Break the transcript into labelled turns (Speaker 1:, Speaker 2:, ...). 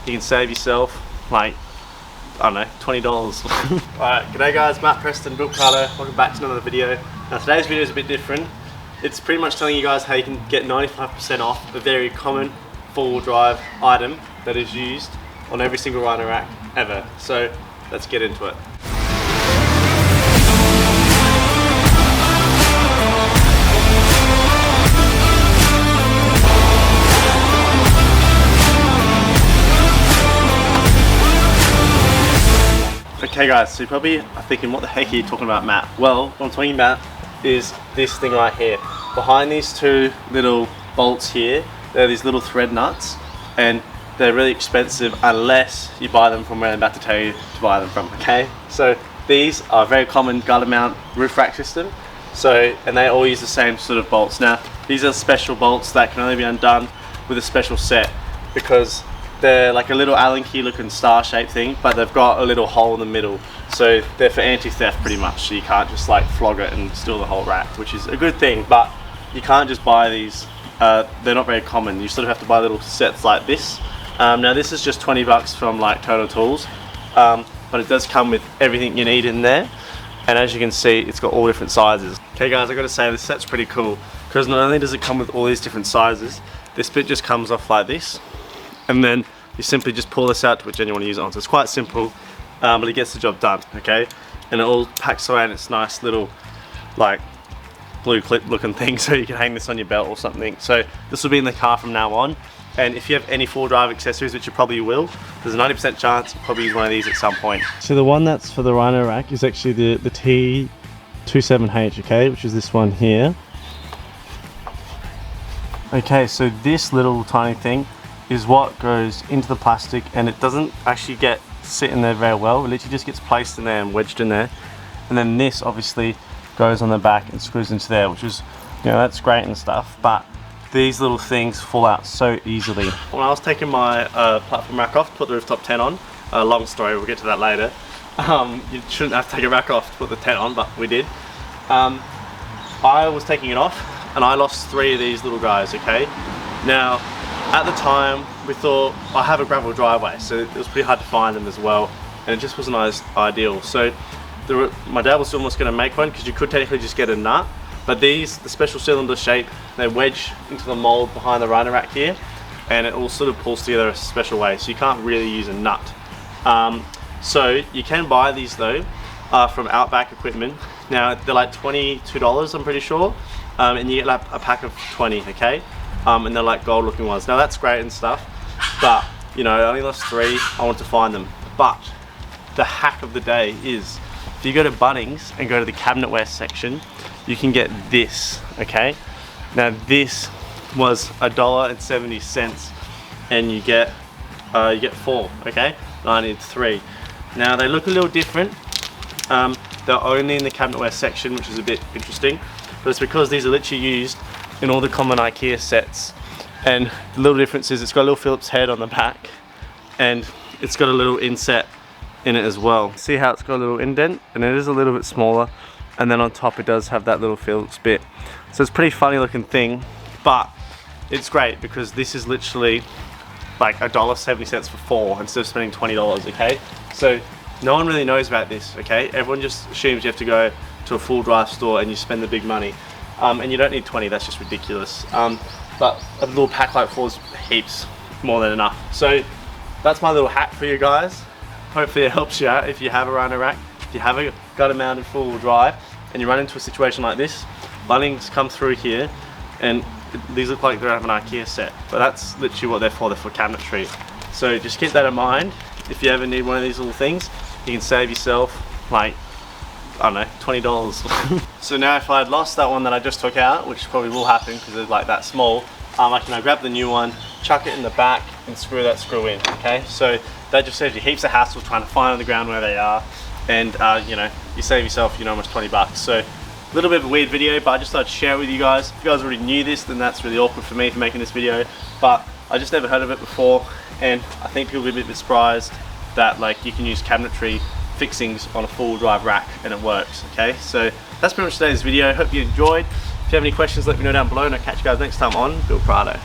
Speaker 1: you can save yourself like, I don't know, $20. Alright, g'day guys, Matt Preston, built Prado. Welcome back to another video. Now today's video is a bit different. It's pretty much telling you guys how you can get 95% off a very common four-wheel drive item that is used on every single Rhino-rack ever. So let's get into it. Okay guys, so you're probably thinking, what the heck are you talking about, Matt? Well, what I'm talking about is this thing right here. Behind these two little bolts here, there are these little thread nuts, and they're really expensive unless you buy them from where I'm about to tell you to buy them from, okay? So these are a very common gutter mount roof rack system, and they all use the same sort of bolts. Now, these are special bolts that can only be undone with a special set, because they're like a little Allen key looking star shaped thing, but they've got a little hole in the middle. So they're for anti-theft pretty much. So you can't just like flog it and steal the whole rack, which is a good thing, but you can't just buy these. They're not very common. You sort of have to buy little sets like this. Now this is just 20 bucks from like Total Tools, but it does come with everything you need in there. And as you can see, it's got all different sizes. Okay guys, I gotta say this set's pretty cool, because not only does it come with all these different sizes, this bit just comes off like this, and then you simply just pull this out to which end you want to use it on. So it's quite simple, but it gets the job done, okay? And it all packs away in its nice little like blue clip looking thing, so you can hang this on your belt or something. So this will be in the car from now on, and if you have any four-wheel drive accessories, which you probably will, there's a 90% chance you'll probably use one of these at some point. So the one that's for the Rhino-rack is actually the T27H, okay, which is this one here. Okay, so this little tiny thing is what goes into the plastic, and it doesn't actually sit in there very well. It literally just gets placed in there and wedged in there, and then this obviously goes on the back and screws into there, which is, you know, that's great and stuff, but these little things fall out so easily. When I was taking my platform rack off to put the rooftop tent on, long story, we'll get to that later. You shouldn't have to take a rack off to put the tent on, but we did. I was taking it off and I lost 3 of these little guys, okay? Now, at the time, we thought, I have a gravel driveway, so it was pretty hard to find them as well, and it just wasn't ideal. So my dad was almost going to make one, because you could technically just get a nut, but these, the special cylinder shape, they wedge into the mold behind the Rhino-rack here, and it all sort of pulls together a special way, so you can't really use a nut. So you can buy these though, from Outback Equipment. Now they're like $22, I'm pretty sure, and you get like a pack of 20, okay? And they're like gold looking ones. Now that's great and stuff, but you know, I only lost 3, I want to find them. But the hack of the day is, if you go to Bunnings and go to the cabinetware section, you can get this, okay? Now this was $1.70, and you get 4, okay? And I need 3. Now they look a little different. They're only in the cabinetware section, which is a bit interesting, but it's because these are literally used in all the common IKEA sets. And the little difference is it's got a little Phillips head on the back, and it's got a little inset in it as well. See how it's got a little indent, and it is a little bit smaller, and then on top it does have that little Phillips bit. So it's a pretty funny looking thing, but it's great because this is literally like $1.70 for 4 instead of spending $20, okay? So no one really knows about this, okay? Everyone just assumes you have to go to a full drive store and you spend the big money. And you don't need 20, that's just ridiculous. But a little pack like 4 is heaps more than enough. So that's my little hack for you guys. Hopefully it helps you out if you have a Rhino-rack, if you have a gutter mounted four-wheel drive and you run into a situation like this. Bunnings come through here, and these look like they're out of an IKEA set, but that's literally what they're for cabinetry. So just keep that in mind. If you ever need one of these little things, you can save yourself like, I don't know, $20. So now if I had lost that one that I just took out, which probably will happen because it's like that small, I can now grab the new one, chuck it in the back and screw that screw in, okay? So that just saves you heaps of hassle trying to find on the ground where they are, and you know, you save yourself, you know, almost 20 bucks. So a little bit of a weird video, but I just thought I'd share it with you guys. If you guys already knew this, then that's really awkward for me for making this video, but I just never heard of it before, and I think people will be a bit surprised that like you can use cabinetry fixings on a full drive rack and it works, okay? So that's pretty much today's video. Hope you enjoyed. If you have any questions, let me know down below, and I'll catch you guys next time on Built Prado.